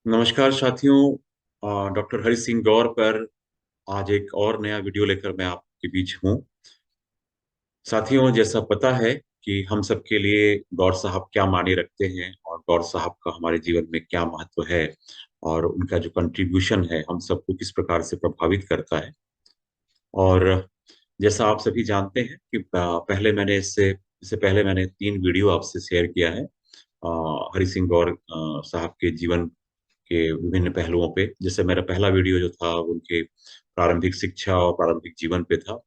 नमस्कार साथियों। डॉक्टर हरि सिंह गौर पर आज एक और नया वीडियो लेकर मैं आपके बीच हूँ। साथियों, जैसा पता है कि हम सबके लिए गौर साहब क्या मायने रखते हैं और गौर साहब का हमारे जीवन में क्या महत्व है और उनका जो कंट्रीब्यूशन है हम सबको किस प्रकार से प्रभावित करता है। और जैसा आप सभी जानते हैं कि पहले इससे पहले मैंने 3 वीडियो आपसे शेयर किया है हरि सिंह गौर साहब के जीवन के विभिन्न पहलुओं पे। जैसे मेरा पहला वीडियो जो था वो उनके प्रारंभिक शिक्षा और प्रारंभिक जीवन पे था,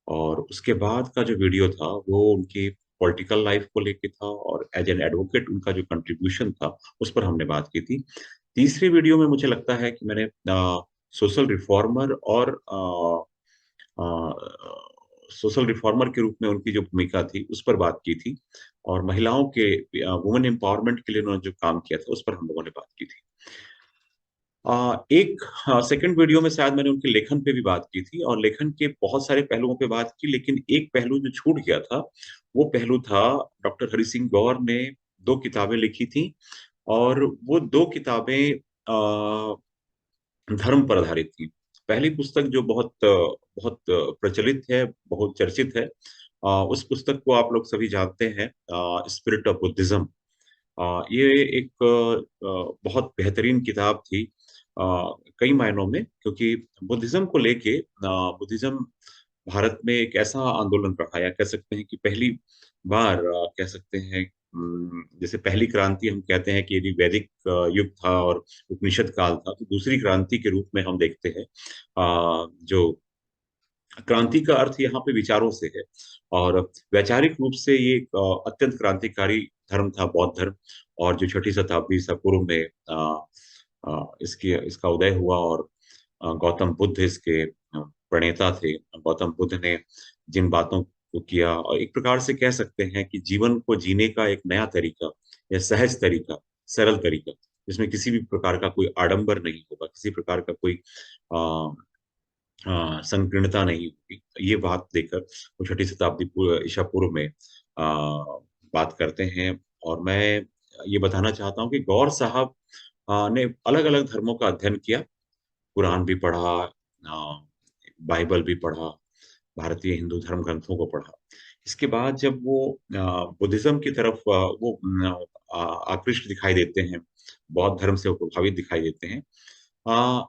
और उसके बाद का जो वीडियो था वो उनकी पॉलिटिकल लाइफ को लेके था और एज एन एडवोकेट उनका जो कंट्रीब्यूशन था उस पर हमने बात की थी। तीसरे वीडियो में मुझे लगता है कि मैंने सोशल रिफॉर्मर और सोशल रिफॉर्मर के रूप में उनकी जो भूमिका थी उस पर बात की थी, और महिलाओं के वुमेन एम्पावरमेंट के लिए उन्होंने जो काम किया था उस पर हम लोगों ने बात की थी। एक सेकंड वीडियो में शायद मैंने उनके लेखन पे भी बात की थी और लेखन के बहुत सारे पहलुओं पे बात की, लेकिन एक पहलू जो छूट गया था वो पहलू था डॉक्टर हरि सिंह गौर ने 2 किताबें लिखी थी, और वो 2 किताबें धर्म पर आधारित थी। पहली पुस्तक जो बहुत प्रचलित है, बहुत चर्चित है, उस पुस्तक को आप लोग सभी जानते हैं, स्पिरिट ऑफ बुद्धिज्म। ये एक बहुत बेहतरीन किताब थी कई मायनों में, क्योंकि बुद्धिज्म को लेके बुद्धिज्म भारत में एक ऐसा आंदोलन रहा, या कह सकते हैं कि पहली बार कह सकते हैं, जैसे पहली क्रांति हम कहते हैं कि यदि वैदिक युग था और उपनिषद काल था, तो दूसरी क्रांति के रूप में हम देखते हैं जो क्रांति का अर्थ यहाँ पे विचारों से है, और वैचारिक रूप से ये एक अत्यंत क्रांतिकारी धर्म था बौद्ध धर्म। और जो छठी शताब्दी ईसा पूर्व में इसका उदय हुआ, और गौतम बुद्ध इसके प्रणेता थे। गौतम बुद्ध ने जिन बातों को किया, और एक प्रकार से कह सकते हैं कि जीवन को जीने का एक नया तरीका या सहज तरीका, सरल तरीका, जिसमें किसी भी प्रकार का कोई आडंबर नहीं होगा, किसी प्रकार का कोई संकीर्णता नहीं होगी। ये बात देकर वो छठी शताब्दी ईसा पूर्व में बात करते हैं। और मैं ये बताना चाहता हूँ कि गौर साहब ने अलग अलग धर्मों का अध्ययन किया, कुरान भी पढ़ा, बाइबल भी पढ़ा, भारतीय हिंदू धर्म ग्रंथों को पढ़ा। इसके बाद जब वो बुद्धिज्म की तरफ वो आकृष्ट दिखाई देते हैं, बौद्ध धर्म से वो प्रभावित दिखाई देते हैं। अ,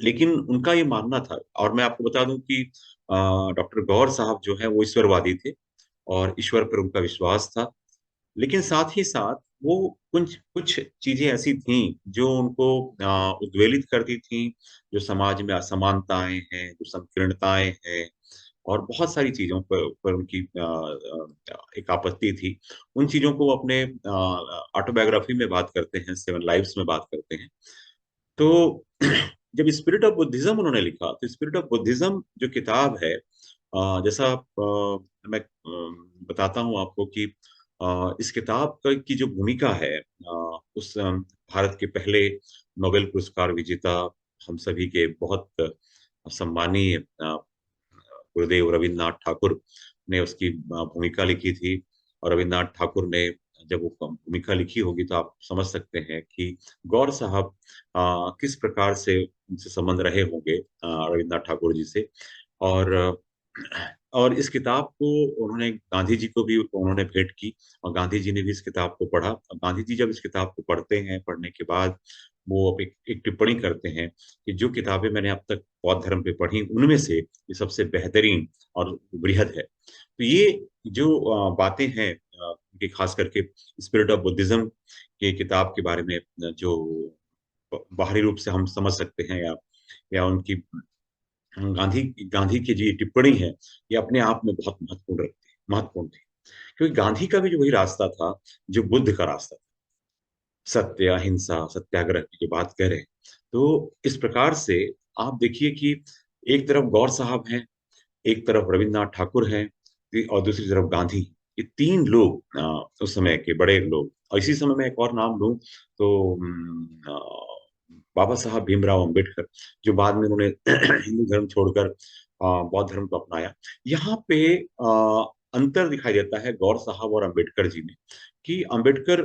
लेकिन उनका ये मानना था, और मैं आपको बता दूं कि डॉक्टर गौर साहब जो है वो ईश्वरवादी थे और ईश्वर पर उनका विश्वास था। लेकिन साथ ही साथ वो कुछ कुछ चीजें ऐसी थीं जो उनको उद्वेलित करती थीं, जो समाज में असमानताएं हैं, जो संकीर्णताएं हैं, और बहुत सारी चीजों पर उनकी एक आपत्ति थी। उन चीजों को वो अपने ऑटोबायोग्राफी में बात करते हैं, 7 लाइव्स में बात करते हैं। तो जब स्पिरिट ऑफ बुद्धिज्म उन्होंने लिखा, तो स्पिरिट ऑफ बुद्धिज्म जो किताब है, जैसा मैं बताता हूँ आपको कि इस किताब की जो भूमिका है, उस भारत के पहले नोबेल पुरस्कार विजेता, हम सभी के बहुत सम्मानीय गुरुदेव रविन्द्रनाथ ठाकुर ने उसकी भूमिका लिखी थी। और रविन्द्रनाथ ठाकुर ने जब वो भूमिका लिखी होगी तो आप समझ सकते हैं कि गौर साहब किस प्रकार से उनसे संबंध रहे होंगे, रविन्द्रनाथ ठाकुर जी से। और और इस किताब को उन्होंने गांधी जी को भी उन्होंने भेंट की, और गांधी जी ने भी इस किताब को पढ़ा। और गांधी जी जब इस किताब को पढ़ते हैं, पढ़ने के बाद वो अब एक टिप्पणी करते हैं कि जो किताबें मैंने अब तक बौद्ध धर्म पे पढ़ी उनमें से ये सबसे बेहतरीन और बृहद है। तो ये जो बातें हैं, कि खास करके स्पिरिट ऑफ बुद्धिज्म के किताब के बारे में, जो बाहरी रूप से हम समझ सकते हैं, या उनकी गांधी गांधी की जो ये टिप्पणी है, ये अपने आप में बहुत महत्वपूर्ण थी। क्योंकि गांधी का भी जो वही रास्ता था जो बुद्ध का रास्ता था, सत्य, अहिंसा, सत्याग्रह की जो बात कह रहे हैं। तो इस प्रकार से आप देखिए कि एक तरफ गौर साहब हैं, एक तरफ रविन्द्रनाथ ठाकुर हैं, और दूसरी तरफ गांधी। ये 3 लोग उस समय के बड़े लोग। और इसी समय मैं एक और नाम लूं तो बाबा साहब भीमराव अंबेडकर, जो बाद में उन्होंने हिंदू धर्म छोड़कर बौद्ध धर्म को अपनाया। यहाँ पे अंतर दिखाई देता है गौर साहब और अंबेडकर जी में, कि अंबेडकर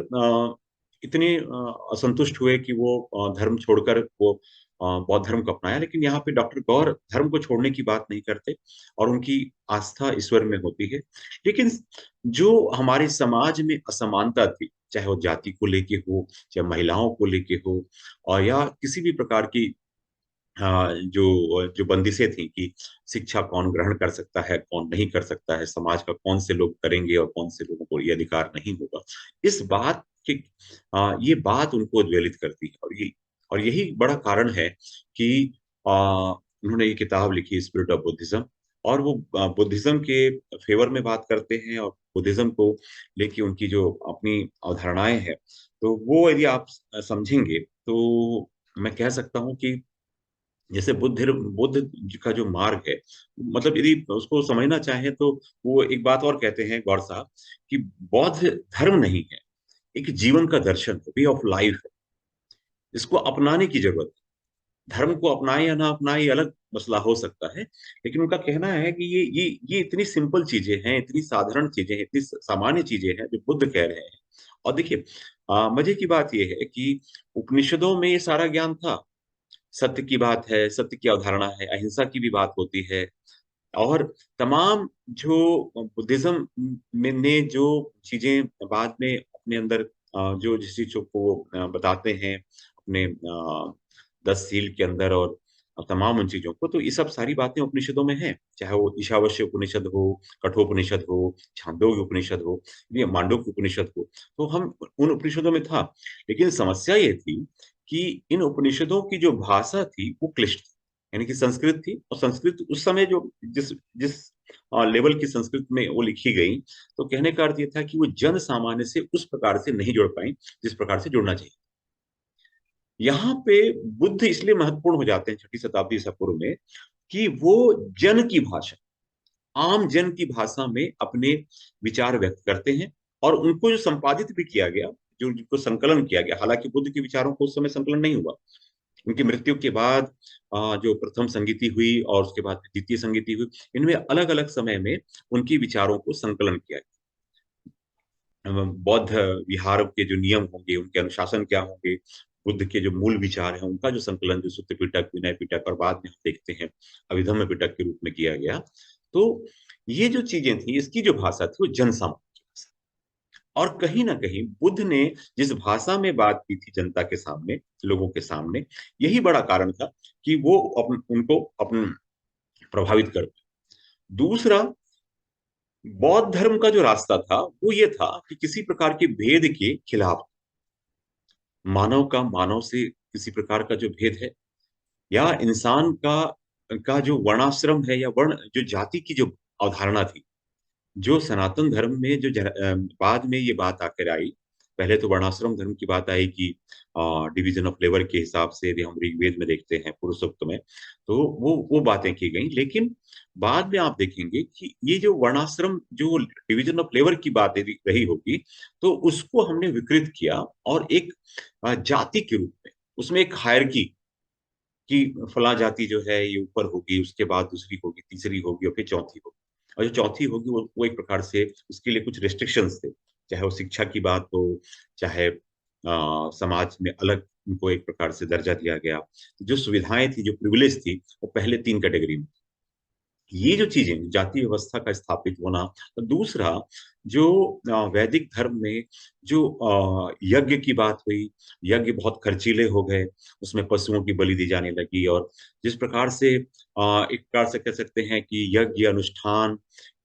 इतने असंतुष्ट हुए कि वो धर्म छोड़कर वो बौद्ध धर्म को अपनाया। लेकिन यहाँ पे डॉक्टर गौर धर्म को छोड़ने की बात नहीं करते और उनकी आस्था ईश्वर में होती है। लेकिन जो हमारे समाज में असमानता थी, चाहे वो जाति को लेके हो, चाहे महिलाओं को लेके हो, और या किसी भी प्रकार की जो जो बंदिशें थी कि शिक्षा कौन ग्रहण कर सकता है, कौन नहीं कर सकता है, समाज का कौन से लोग करेंगे और कौन से लोगों को ये अधिकार नहीं होगा। इस बात की ये बात उनको उद्वेलित करती है, और यही बड़ा कारण है कि अ, उन्होंने ये किताब लिखी स्पिरिट ऑफ बुद्धिज्म, और वो बुद्धिज्म के फेवर में बात करते हैं, और बुद्धिज्म को लेके उनकी जो अपनी अवधारणाएं हैं, तो वो यदि आप समझेंगे तो मैं कह सकता हूँ कि जैसे बुद्ध जी का जो मार्ग है, मतलब यदि उसको समझना चाहें तो वो एक बात और कहते हैं गौर साहब कि बौद्ध धर्म नहीं है, एक जीवन का दर्शन है, वे ऑफ लाइफ है। इसको अपनाने की जरूरत है। धर्म को अपनाए या ना अपनाए ये अलग मसला हो सकता है, लेकिन उनका कहना है कि ये इतनी सिंपल चीजें हैं, इतनी साधारण चीजें हैं, इतनी सामान्य चीजें हैं जो बुद्ध कह रहे हैं। और देखिए, मजे की बात यह है कि उपनिषदों में ये सारा ज्ञान था। सत्य की बात है, सत्य की अवधारणा है, अहिंसा की भी बात होती है, और तमाम जो बुद्धिज्म में ने जो चीजें बाद में अपने अंदर जो जिस चीजों को वो बताते हैं अपने 10 सील के अंदर, और तमाम उन चीजों को, तो ये सब सारी बातें उपनिषदों में हैं, चाहे वो ईशावास्य उपनिषद हो, कठोपनिषद हो, छांदोग्य उपनिषद हो, ये मांडुक्य उपनिषद हो, तो हम उन उपनिषदों में था। लेकिन समस्या ये थी कि इन उपनिषदों की जो भाषा थी वो क्लिष्ट थी, यानी कि संस्कृत थी, और संस्कृत उस समय जो जिस जिस लेवल की संस्कृत में वो लिखी गई, तो कहने का अर्थ ये था कि वो जन सामान्य से उस प्रकार से नहीं जुड़ पाई जिस प्रकार से जुड़ना चाहिए। यहाँ पे बुद्ध इसलिए महत्वपूर्ण हो जाते हैं छठी शताब्दी ईसा पूर्व में कि वो जन की भाषा, आम जन की भाषा में अपने विचार व्यक्त करते हैं, और उनको जो संपादित भी किया गया, जो जिनको संकलन किया गया, हालांकि बुद्ध के विचारों को उस समय संकलन नहीं हुआ। उनकी मृत्यु के बाद जो प्रथम संगीति हुई और उसके बाद द्वितीय संगीति हुई, इनमें अलग अलग समय में उनके विचारों को संकलन किया गया। बौद्ध विहार के जो नियम होंगे, उनके अनुशासन क्या होंगे, बुद्ध के जो मूल विचार हैं उनका जो संकलन, जो सुत्त पिटक, विनय पिटक, और बाद में हम देखते हैं अभिधम्म पिटक के रूप में किया गया। तो ये जो चीजें थी, इसकी जो भाषा थी वो जन सामान्य की भाषा। और कहीं ना कहीं बुद्ध ने जिस भाषा में बात की थी जनता के सामने, लोगों के सामने, यही बड़ा कारण था कि वो उनको अपन प्रभावित कर पाए। दूसरा, बौद्ध धर्म का जो रास्ता था वो ये था कि किसी प्रकार के भेद के खिलाफ, मानव का मानव से किसी प्रकार का जो भेद है, या इंसान का जो वर्णाश्रम है, या वर्ण जो जाति की जो अवधारणा थी, जो सनातन धर्म में बाद में ये बात आकर आई। पहले तो वर्णाश्रम धर्म की बात आई कि डिवीजन ऑफ लेबर के हिसाब से, यदि हम ऋग्वेद में देखते हैं पुरुष सूक्त में, तो वो बातें की गई। लेकिन बाद में आप देखेंगे कि ये जो वर्णाश्रम, जो डिवीजन ऑफ लेबर की बात यदि रही होगी, तो उसको हमने विकृत किया, और एक जाति के रूप में उसमें एक हायरकी, कि फला जाति जो है ये ऊपर होगी, उसके बाद दूसरी होगी, तीसरी होगी, और फिर चौथी होगी। और जो चौथी होगी वो एक प्रकार से उसके लिए कुछ रेस्ट्रिक्शंस थे, चाहे वो शिक्षा की बात हो, चाहे समाज में अलग उनको एक प्रकार से दर्जा दिया गया। जो सुविधाएं थी, जो प्रिविलेज थी, वो पहले 3 कैटेगरी में। ये जो चीजें, जाति व्यवस्था का स्थापित होना। दूसरा, जो वैदिक धर्म में जो यज्ञ की बात हुई, यज्ञ बहुत खर्चीले हो गए, उसमें पशुओं की बलि दी जाने लगी, और जिस प्रकार से एक प्रकार से कह सकते हैं कि यज्ञ अनुष्ठान,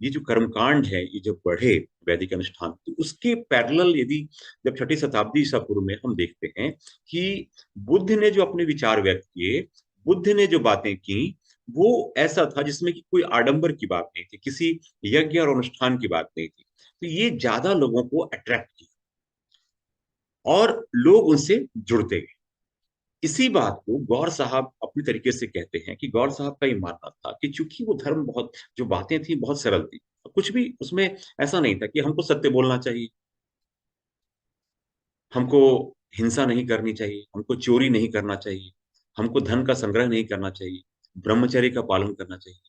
ये जो कर्मकांड है, ये जब बढ़े वैदिक अनुष्ठान, तो उसके पैरेलल यदि जब छठी शताब्दी ईसा पूर्व में हम देखते हैं कि बुद्ध ने जो अपने विचार व्यक्त किए, बुद्ध ने जो बातें की, वो ऐसा था जिसमें कि कोई आडंबर की बात नहीं थी, किसी यज्ञ और अनुष्ठान की बात नहीं थी। तो ये ज्यादा लोगों को अट्रैक्ट किया, और लोग उनसे जुड़ते गए। इसी बात को गौर साहब अपने तरीके से कहते हैं कि गौर साहब का ये मानना था कि चूंकि वो धर्म बहुत, जो बातें थी बहुत सरल थी, कुछ भी उसमें ऐसा नहीं था कि हमको सत्य बोलना चाहिए, हमको हिंसा नहीं करनी चाहिए, हमको चोरी नहीं करना चाहिए, हमको धन का संग्रह नहीं करना चाहिए, ब्रह्मचर्य का पालन करना चाहिए।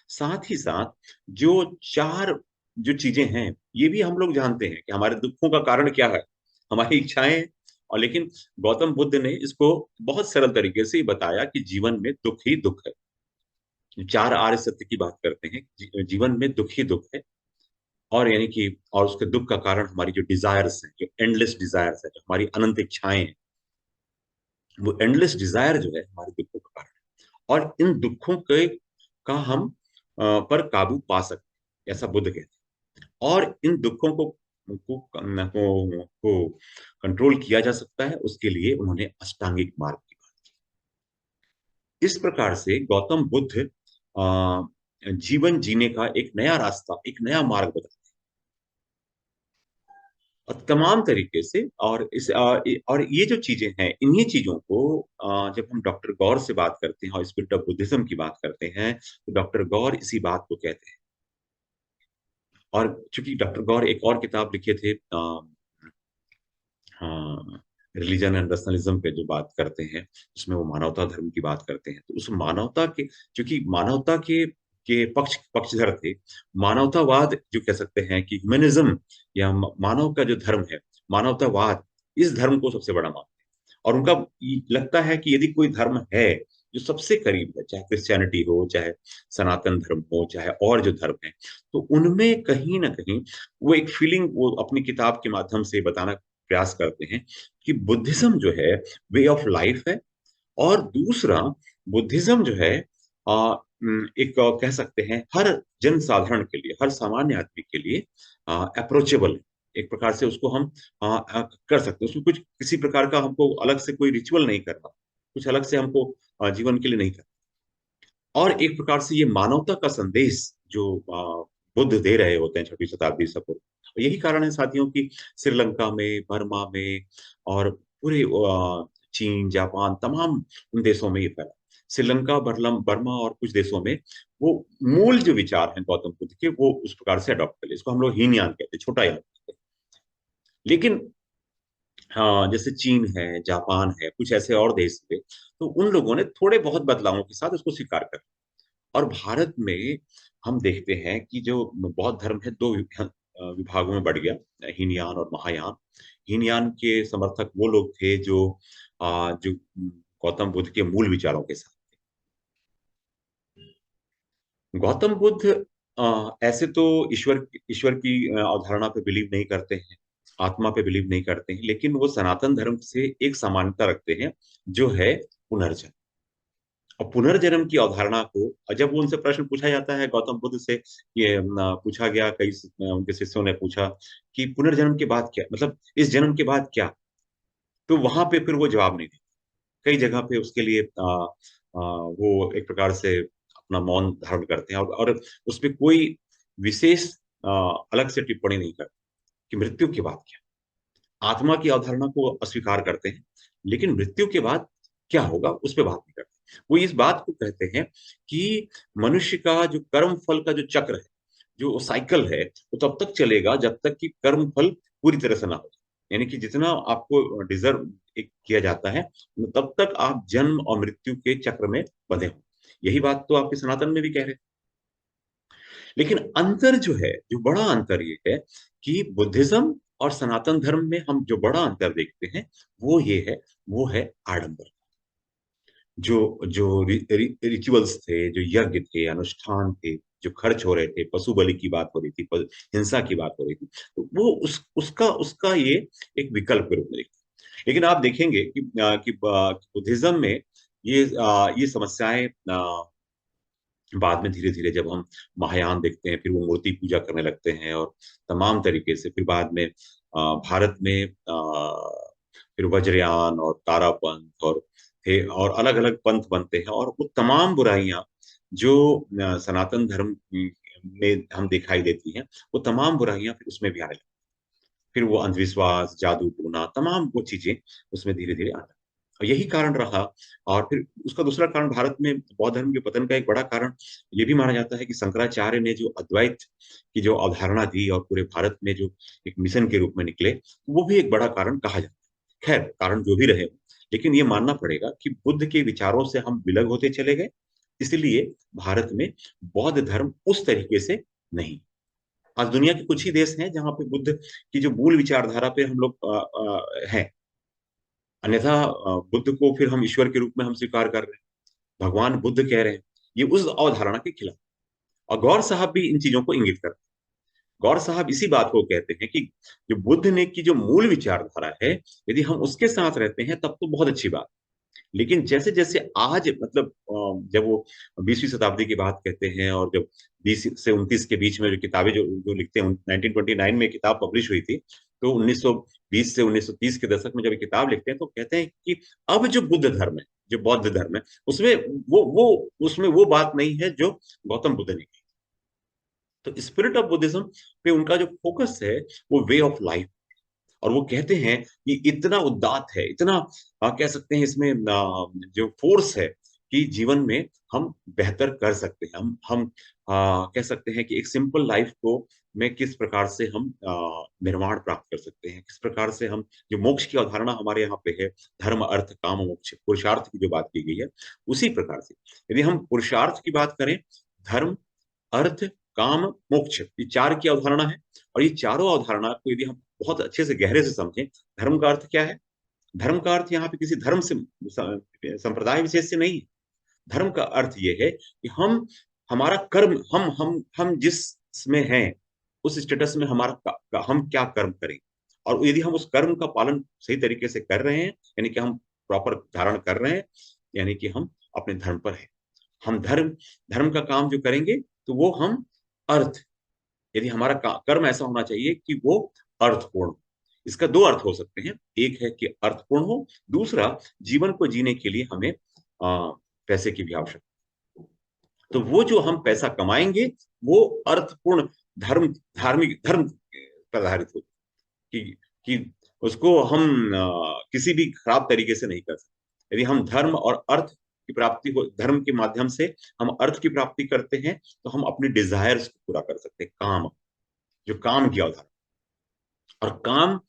साथ ही साथ जो चार जो चीजें हैं, ये भी हम लोग जानते हैं कि हमारे दुखों का कारण क्या है, हमारी इच्छाएं, और लेकिन गौतम बुद्ध ने इसको बहुत सरल तरीके से बताया कि जीवन में दुख ही दुख है। चार आर्य सत्य की बात करते हैं, जीवन में दुख ही दुख है। और यानी कि और उसके दुख का कारण हमारी जो डिजायर्स हैं, जो एंडलेस डिजायर्स है, जो हमारी अनंत इच्छाएं हैं, वो एंडलेस डिजायर जो है हमारे दुखों का कारण है। और इन दुखों के का हम पर काबू पा सकते हैं, ऐसा बुद्ध कहते हैं। और इन दुखों को कंट्रोल किया जा सकता है, उसके लिए उन्होंने अष्टांगिक मार्ग की बात की। इस प्रकार से गौतम बुद्ध जीवन जीने का एक नया रास्ता, एक नया मार्ग बताते हैं, और तमाम तरीके से। और ये जो चीजें हैं, इन्हीं चीजों को जब हम डॉक्टर गौर से बात करते हैं और स्पिरिट ऑफ बुद्धिज्म की बात करते हैं, तो डॉक्टर गौर इसी बात को कहते हैं। और चूंकि डॉक्टर गौर एक और किताब लिखे थे, हाँ, रिलीजन एंड रैशनलिज्म पे जो बात करते हैं, उसमें वो मानवता धर्म की बात करते हैं। तो उस मानवता के, क्योंकि मानवता के पक्षधर थे। मानवतावाद जो कह सकते हैं कि ह्यूमनिज्म, या मानव का जो धर्म है, मानवतावाद, इस धर्म को सबसे बड़ा मानते हैं। और उनका लगता है कि यदि कोई धर्म है जो सबसे करीब है, चाहे क्रिश्चियनिटी हो, चाहे सनातन धर्म हो, चाहे और जो धर्म है, तो उनमें कहीं ना कहीं वो एक फीलिंग वो अपनी किताब के माध्यम से बताना प्रयास करते हैं कि बुद्धिज्म जो है वे ऑफ लाइफ है। और दूसरा, बुद्धिज्म जो है एक कह सकते हैं हर जन साधारण के लिए, हर सामान्य आदमी के लिए अप्रोचेबल है। एक प्रकार से उसको हम कर सकते हैं। उसमें कुछ किसी प्रकार का हमको अलग से कोई रिचुअल नहीं करना, कुछ अलग से हमको जीवन के लिए नहीं करना। और एक प्रकार से ये मानवता का संदेश जो बुद्ध दे रहे होते हैं 6वीं शताब्दी ईसा पूर्व। यही कारण है साथियों की श्रीलंका में, बर्मा में, और पूरे चीन, जापान, तमाम उन देशों में ये फैला। श्रीलंका, बर्मा और कुछ देशों में वो मूल जो विचार हैं गौतम बुद्ध के, वो उस प्रकार से अडॉप्ट कर लिए। इसको हम लोग हीनयान कहते हैं, छोटा यान कहते हैं। लेकिन हाँ, जैसे चीन है, जापान है, कुछ ऐसे और देश थे, तो उन लोगों ने थोड़े बहुत बदलावों के साथ उसको स्वीकार कर। और भारत में हम देखते हैं कि जो बौद्ध धर्म है, दो विभागों में बढ़ गया, हीनयान और महायान। हीनयान के समर्थक वो लोग थे जो गौतम बुद्ध के मूल विचारों के साथ थे। गौतम बुद्ध ऐसे तो ईश्वर ईश्वर की अवधारणा पे बिलीव नहीं करते हैं, आत्मा पे बिलीव नहीं करते हैं, लेकिन वो सनातन धर्म से एक समानता रखते हैं, जो है पुनर्जन्म। और पुनर्जन्म की अवधारणा को, और जब वो उनसे प्रश्न पूछा जाता है गौतम बुद्ध से, ये पूछा गया, उनके शिष्यों ने पूछा कि पुनर्जन्म के बाद क्या, मतलब इस जन्म के बाद क्या, तो वहां पे फिर वो जवाब नहीं देते। कई जगह पे उसके लिए वो एक प्रकार से अपना मौन धारण करते हैं, और उस पे कोई विशेष अलग से टिप्पणी नहीं करते कि मृत्यु के बाद क्या। आत्मा की अवधारणा को अस्वीकार करते हैं, लेकिन मृत्यु के बाद क्या होगा उस पर बात नहीं करते। वो इस बात को कहते हैं कि मनुष्य का जो कर्म फल का जो चक्र है, जो साइकिल है, वो तब तक चलेगा जब तक कि कर्म फल पूरी तरह से ना हो। यानी कि जितना आपको डिजर्व किया जाता है, तब तक आप जन्म और मृत्यु के चक्र में बंधे हो। यही बात तो आपके सनातन में भी कह रहे हैं। लेकिन अंतर जो है, जो बड़ा अंतर ये है कि बुद्धिज्म और सनातन धर्म में हम जो बड़ा अंतर देखते हैं, वो ये है, वो है आडंबर। जो जो रिचुअल्स थे, जो यज्ञ थे, अनुष्ठान थे, जो खर्च हो रहे थे, पशु बलि की बात हो रही थी, हिंसा की बात हो रही थी, तो वो उसका उसका ये एक विकल्प के रूप में देखते हैं। लेकिन आप देखेंगे कि बुद्धिज्म में ये समस्याएं बाद में धीरे धीरे जब हम महायान देखते हैं, फिर वो मूर्ति पूजा करने लगते हैं, और तमाम तरीके से फिर बाद में भारत में फिर वज्रयान और तारापंथ और अलग अलग पंथ बनते हैं, और वो तमाम बुराइयां जो सनातन धर्म में हम दिखाई देती हैं, वो तमाम बुराइयां फिर उसमें भी आने लगती हैं। फिर वो अंधविश्वास, जादू टोना, तमाम वो चीजें उसमें धीरे धीरे आने, और यही कारण रहा। और फिर उसका दूसरा कारण, भारत में बौद्ध धर्म के पतन का एक बड़ा कारण ये भी माना जाता है कि शंकराचार्य ने जो अद्वैत की जो अवधारणा दी और पूरे भारत में जो एक मिशन के रूप में निकले, वो भी एक बड़ा कारण कहा जाता है। खैर, कारण जो भी रहे, लेकिन ये मानना पड़ेगा कि बुद्ध के विचारों से हम विलग होते चले गए, इसलिए भारत में बौद्ध धर्म उस तरीके से नहीं। आज दुनिया के कुछ ही देश हैं जहां पे बुद्ध की जो मूल विचारधारा पे हम लोग हैं। अन्यथा बुद्ध को फिर हम ईश्वर के रूप में हम स्वीकार कर रहे हैं, भगवान बुद्ध कह रहे हैं, ये उस अवधारणा के खिलाफ। और गौर साहब भी इन चीजों को इंगित करते हैं। गौर साहब इसी बात को कहते हैं कि जो बुद्ध ने की जो मूल विचारधारा है, यदि हम उसके साथ रहते हैं तब तो बहुत अच्छी बात। लेकिन जैसे जैसे आज मतलब जब वो 20वीं शताब्दी की बात कहते हैं, और जब 20 से 29 के बीच में जो किताबें जो जो लिखते हैं, 1929 में किताब पब्लिश हुई थी, तो 1920 से 1930 के दशक में जब ये किताब लिखते हैं तो कहते हैं कि अब जो बुद्ध धर्म है, जो बौद्ध धर्म है, उसमें वो उसमें वो बात नहीं है जो गौतम बुद्ध ने की। तो स्पिरिट ऑफ बुद्धिज्म पे उनका जो फोकस है वो वे ऑफ लाइफ। और वो कहते हैं कि इतना उदात्त है, इतना कह सकते हैं इसमें जो फोर्स है कि जीवन में हम बेहतर कर सकते हैं। हम कह सकते हैं कि एक सिंपल लाइफ को में किस प्रकार से हम निर्माण प्राप्त कर सकते हैं, किस प्रकार से हम जो मोक्ष की अवधारणा हमारे यहाँ पे है, धर्म अर्थ काम मोक्ष पुरुषार्थ की जो बात की गई है, उसी प्रकार से यदि हम पुरुषार्थ की बात करें, धर्म अर्थ काम मोक्ष, ये चार की अवधारणा है। और ये चारों अवधारणा को यदि हम बहुत अच्छे से गहरे से समझें, धर्म का अर्थ क्या है? धर्म का अर्थ यहाँ पे किसी धर्म से संप्रदाय विशेष से नहीं है। धर्म का अर्थ ये है कि हम हमारा कर्म, हम जिसमें हैं उस स्टेटस में हमारा हम क्या कर्म करें, और यदि हम उस कर्म का पालन सही तरीके से कर रहे हैं, यानी कि हम प्रॉपर धारण कर रहे हैं, यानी कि हम अपने धर्म पर हैं। हम धर्म धर्म का काम जो करेंगे तो वो हम अर्थ, यदि हमारा कर्म ऐसा होना चाहिए कि वो अर्थपूर्ण हो। इसका दो अर्थ हो सकते हैं, एक है कि अर्थपूर्ण हो, दूसरा जीवन को जीने के लिए हमें पैसे की भी आवश्यकता। तो वो जो हम पैसा कमाएंगे वो अर्थपूर्ण धर्म, धार्मिक धर्म पर आधारित हो, कि उसको हम किसी भी खराब तरीके से नहीं कर सकते। यदि हम धर्म और अर्थ की प्राप्ति को, धर्म के माध्यम से हम अर्थ की प्राप्ति करते हैं, तो हम अपनी डिजायर्स को पूरा कर सकते हैं। काम, जो काम की अवधारणा, और काम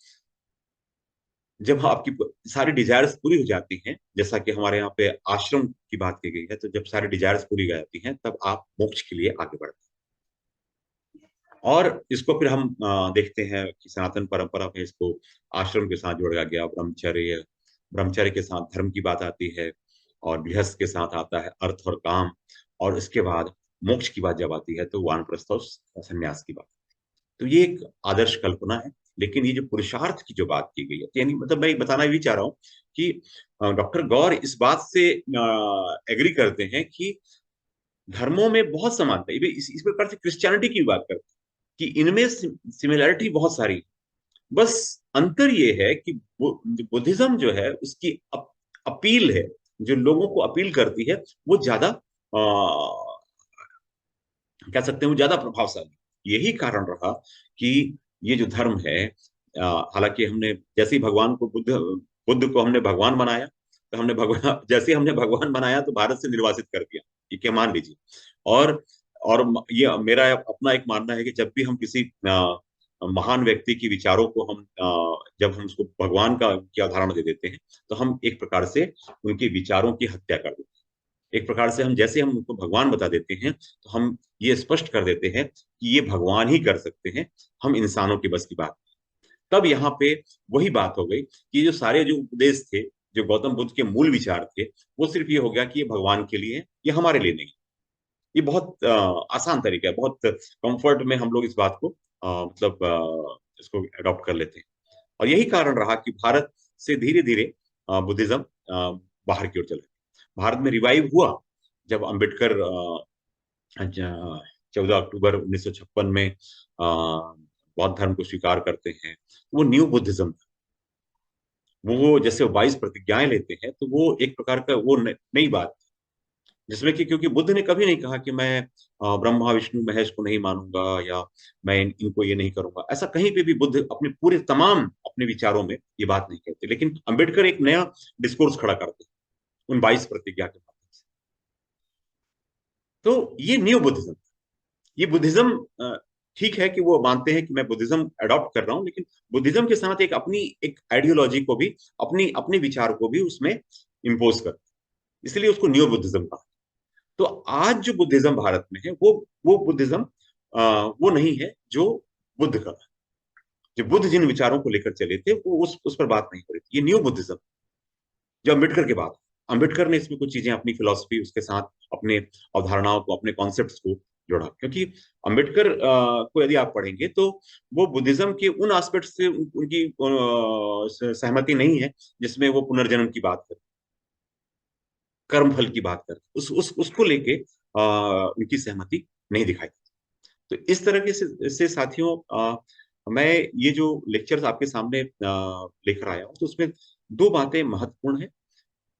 जब आपकी सारी डिजायर्स पूरी हो जाती हैं, जैसा कि हमारे यहाँ पे आश्रम की बात की गई है, तो जब सारी डिजायर्स पूरी हो जाती हैं तब आप मोक्ष के लिए आगे बढ़ते हैं। और इसको फिर हम देखते हैं कि सनातन परंपरा में इसको आश्रम के साथ जोड़ा गया, ब्रह्मचर्य, ब्रह्मचर्य के साथ धर्म की बात आती है, और गृहस्थ के साथ आता है अर्थ और काम, और इसके बाद मोक्ष की बात जब आती है तो वानप्रस्थ और संन्यास की बात। तो ये एक आदर्श कल्पना है। लेकिन ये जो पुरुषार्थ की जो बात की गई है, यानी मतलब मैं बताना भी चाह रहा हूँ कि डॉक्टर गौर इस बात से एग्री करते हैं कि धर्मों में बहुत समानता है। इस प्रकार से क्रिश्चियनिटी की बात करते हैं कि इनमें सिमिलैरिटी बहुत सारी, बस अंतर ये है कि बुद्धिज्म जो है उसकी अपील है, जो लोगों को अपील करती है, वो ज्यादा कह सकते हैं वो ज्यादा प्रभावशाली। यही कारण रहा कि ये जो धर्म है, हालांकि हमने जैसे ही भगवान को बुद्ध बुद्ध को हमने भगवान बनाया, तो हमने भगवान जैसे ही हमने भगवान बनाया तो भारत से निर्वासित कर दिया, ये क्या मान लीजिए। और ये मेरा अपना एक मानना है कि जब भी हम किसी महान व्यक्ति की विचारों को हम जब हम उसको भगवान का की अवधारणा दे देते हैं, तो हम एक प्रकार से उनके विचारों की हत्या कर देते हैं। एक प्रकार से हम जैसे हम उनको भगवान बता देते हैं, तो हम ये स्पष्ट कर देते हैं कि ये भगवान ही कर सकते हैं, हम इंसानों की बस की बात। तब यहाँ पे वही बात हो गई कि जो सारे जो उपदेश थे, जो गौतम बुद्ध के मूल विचार थे, वो सिर्फ ये हो गया कि ये भगवान के लिए है, ये हमारे लिए नहीं। ये बहुत आसान तरीका है, बहुत कंफर्ट में हम लोग इस बात को मतलब इसको अडॉप्ट कर लेते हैं। और यही कारण रहा कि भारत से धीरे धीरे बुद्धिज्म बाहर की ओर चला। भारत में रिवाइव हुआ जब अंबेडकर 14 अक्टूबर 1956 में बौद्ध धर्म को स्वीकार करते हैं। वो न्यू बुद्धिज्म था। वो जैसे 22 प्रतिज्ञाएं लेते हैं, तो वो एक प्रकार का वो नई बात, जिसमें कि क्योंकि बुद्ध ने कभी नहीं कहा कि मैं ब्रह्मा विष्णु महेश को नहीं मानूंगा, या मैं इनको ये नहीं करूंगा। ऐसा कहीं पे भी बुद्ध अपने पूरे तमाम अपने विचारों में ये बात नहीं कहते। लेकिन अंबेडकर एक नया डिस्कोर्स खड़ा करते हैं उन 22 प्रतिज्ञा के माध्यम से। तो ये न्यू बुद्धिज्म, ये बुद्धिज्म ठीक है कि वो मानते हैं कि मैं बुद्धिज्म अडॉप्ट कर रहा हूं, लेकिन बुद्धिज्म के साथ एक अपनी एक आइडियोलॉजी को भी, अपनी अपने विचार को भी उसमें इम्पोज कर, इसलिए उसको न्यू बुद्धिज्म कहा। तो आज जो बुद्धिज्म भारत में है वो बुद्धिज्म वो नहीं है जो बुद्ध का, जो बुद्ध जिन विचारों को लेकर चले थे वो उस पर बात नहीं हो रही थी। ये न्यू बुद्धिज्म, जो अम्बेडकर के बाद, अम्बेडकर ने इसमें कुछ चीजें अपनी फिलॉसफी उसके साथ अपने अवधारणाओं को, अपने कॉन्सेप्ट्स को जोड़ा, क्योंकि अम्बेडकर को यदि आप पढ़ेंगे तो वो बुद्धिज्म के उन एस्पेक्ट से उनकी सहमति नहीं है जिसमें वो पुनर्जन्म की बात करते, कर्म फल की बात करते, उस उसको लेके उनकी सहमति नहीं दिखाई। तो इस तरह के से साथियों, मैं ये जो लेक्चर्स आपके सामने लेकर आया हूँ तो उसमें दो बातें महत्वपूर्ण है।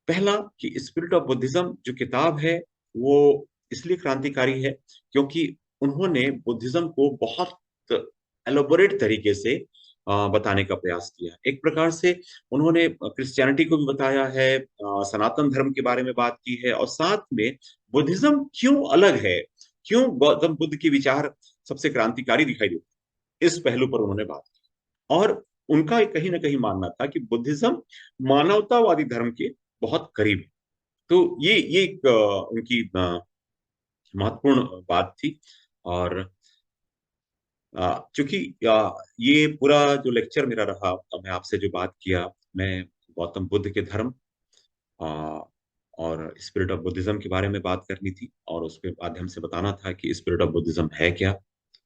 पहला कि स्पिरिट ऑफ बुद्धिज्म जो किताब है वो इसलिए क्रांतिकारी है क्योंकि उन्होंने बुद्धिज्म को बहुत एलोबोरेट तरीके से बताने का प्रयास किया। एक प्रकार से उन्होंने क्रिश्चियनिटी को भी बताया है, सनातन धर्म के बारे में बात की है, और साथ में बुद्धिज्म क्यों अलग है, क्यों गौतम बुद्ध के विचार सबसे क्रांतिकारी दिखाई देते, इस पहलू पर उन्होंने बात की। और उनका कहीं ना कहीं मानना था कि बुद्धिज्म मानवतावादी धर्म के बहुत करीब है। तो ये एक उनकी महत्वपूर्ण बात थी। और चूंकि ये पूरा जो लेक्चर मेरा रहा, मैं आपसे जो बात किया, मैं गौतम बुद्ध के धर्म आ, और स्पिरिट ऑफ बुद्धिज्म के बारे में बात करनी थी, और उसके माध्यम से बताना था कि स्पिरिट ऑफ बुद्धिज्म है क्या।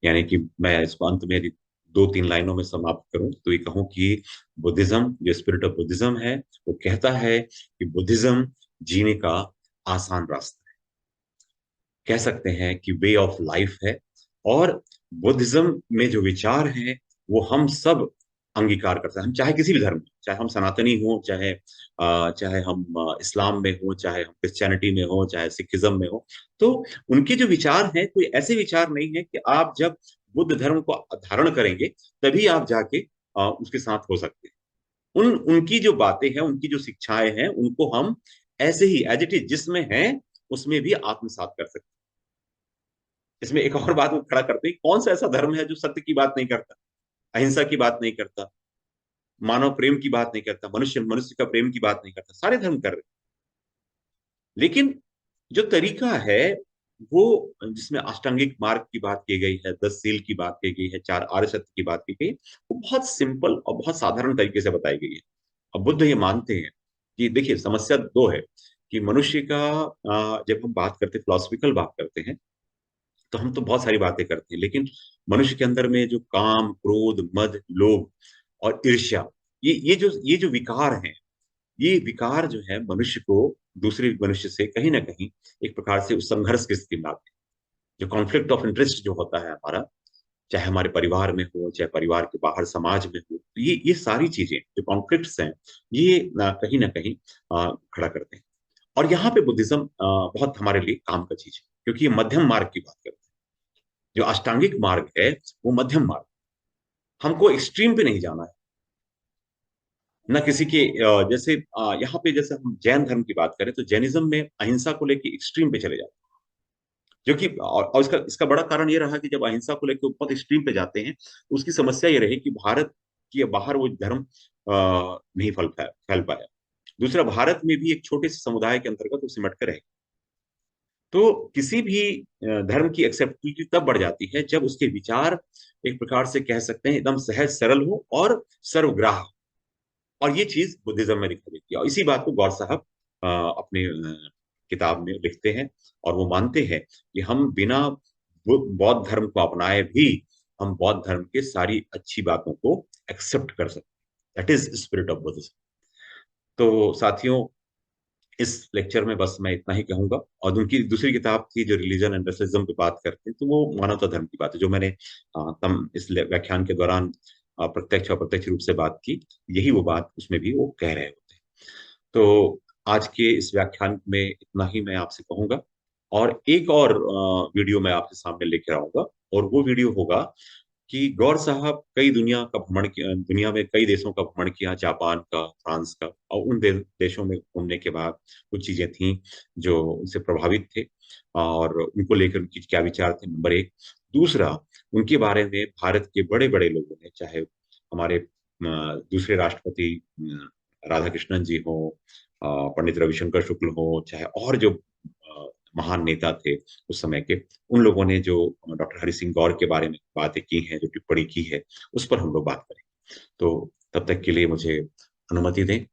यानी कि मैं इसको अंत में यदि दो तीन लाइनों में समाप्त करूं तो ये कहूं कि बुद्धिज्म, जो स्पिरिट ऑफ बुद्धिज्म है, वो कहता है कि बुद्धिज्म जीने का आसान रास्ता, कह सकते हैं कि वे ऑफ लाइफ है। और बुद्धिज्म में जो विचार हैं वो हम सब अंगीकार करते हैं, हम चाहे किसी भी धर्म में, चाहे हम सनातनी हो, चाहे हम इस्लाम में हो, चाहे हम क्रिश्चियनिटी में हो, चाहे सिखिज्म में हो। तो उनके जो विचार हैं कोई ऐसे विचार नहीं है कि आप जब बुद्ध धर्म को धारण करेंगे तभी आप जाके उसके साथ हो सकते हैं। उनकी जो बातें हैं, उनकी जो शिक्षाएं हैं, उनको हम ऐसे ही एज इट इज जिसमें है उसमें भी आत्मसात कर सकते हैं। इसमें एक और बात वो खड़ा करते हैं, कौन सा ऐसा धर्म है जो सत्य की बात नहीं करता, अहिंसा की बात नहीं करता, मानव प्रेम की बात नहीं करता, मनुष्य मनुष्य का प्रेम की बात नहीं करता। सारे धर्म कर रहे हैं, लेकिन जो तरीका है वो, जिसमें अष्टांगिक मार्ग की बात की गई है, 10 सील की बात की गई है, 4 आर्य सत्य की बात की गई है, वो बहुत सिंपल और बहुत साधारण तरीके से बताई गई है। अब बुद्ध ये मानते हैं कि देखिए समस्या दो है, कि मनुष्य का जब हम बात करते, फिलोसफिकल बात करते हैं, तो हम तो बहुत सारी बातें करते हैं, लेकिन मनुष्य के अंदर में जो काम, क्रोध, मद, लोभ और ईर्ष्या, ये जो विकार हैं, ये विकार जो है मनुष्य को दूसरे मनुष्य से कहीं ना कहीं एक प्रकार से उस संघर्ष की स्थिति में लाते हैं। जो कॉन्फ्लिक्ट ऑफ इंटरेस्ट जो होता है हमारा, चाहे हमारे परिवार में हो, चाहे परिवार के बाहर समाज में हो, तो ये सारी चीजें जो कॉन्फ्लिक्ट्स हैं, ये कहीं ना कहीं खड़ा करते हैं। और यहाँ पे बुद्धिज्म बहुत हमारे लिए काम का चीज है, क्योंकि ये मध्यम मार्ग की बात करते हैं। जो अष्टांगिक मार्ग है वो मध्यम मार्ग, हमको एक्सट्रीम पे नहीं जाना है, न किसी के जैसे यहाँ पे जैसे हम जैन धर्म की बात करें तो जैनिज्म में अहिंसा को लेकर एक्सट्रीम पे चले जाते हैं। जो कि और इसका इसका बड़ा कारण ये रहा कि जब अहिंसा को लेकर बहुत एक्सट्रीम पे जाते हैं, उसकी समस्या ये रही कि भारत के बाहर वो धर्म नहीं फैल पाया। दूसरा, भारत में भी एक छोटे से समुदाय के अंतर्गत वो सिमट कर रहे। तो किसी भी धर्म की एक्सेप्टेबिलिटी तब बढ़ जाती है जब उसके विचार एक प्रकार से कह सकते हैं एकदम सहज सरल हो और सर्वग्राह। और ये चीज बुद्धिज्म में दिखाई देती है, और इसी बात को गौर साहब अपने किताब में लिखते हैं। और वो मानते हैं कि हम बिना बौद्ध धर्म को अपनाए भी हम बौद्ध धर्म के सारी अच्छी बातों को एक्सेप्ट कर सकते हैं। That is spirit of Buddhism. तो साथियों, इस लेक्चर में बस मैं इतना ही कहूंगा। और उनकी दूसरी किताब थी जो रिलीजन एंड रेसलिज्म पे बात करते हैं, तो वो मानवता धर्म की बात है, जो मैंने तम इस व्याख्यान के दौरान प्रत्यक्ष और अप्रत्यक्ष रूप से बात की। यही वो बात उसमें भी वो कह रहे होते हैं। तो आज के इस व्याख्यान में इतना ही मैं आपसे कहूंगा। और एक और वीडियो मैं आपके सामने लेकर आऊंगा, और वो वीडियो होगा कि गौर साहब कई दुनिया का भ्रमण किया, दुनिया में कई देशों का भ्रमण किया, जापान का, फ्रांस का, और उन देशों में घूमने के बाद कुछ चीजें थी जो उनसे प्रभावित थे, और उनको लेकर उनकी क्या विचार थे, नंबर एक। दूसरा, उनके बारे में भारत के बड़े बड़े लोगों ने, चाहे हमारे दूसरे राष्ट्रपति राधा कृष्णन जी हो, पंडित रविशंकर शुक्ल हो, चाहे और जो महान नेता थे उस समय के, उन लोगों ने जो डॉक्टर हरि सिंह गौर के बारे में बातें की हैं, जो टिप्पणी की है, उस पर हम लोग बात करें। तो तब तक के लिए मुझे अनुमति दें।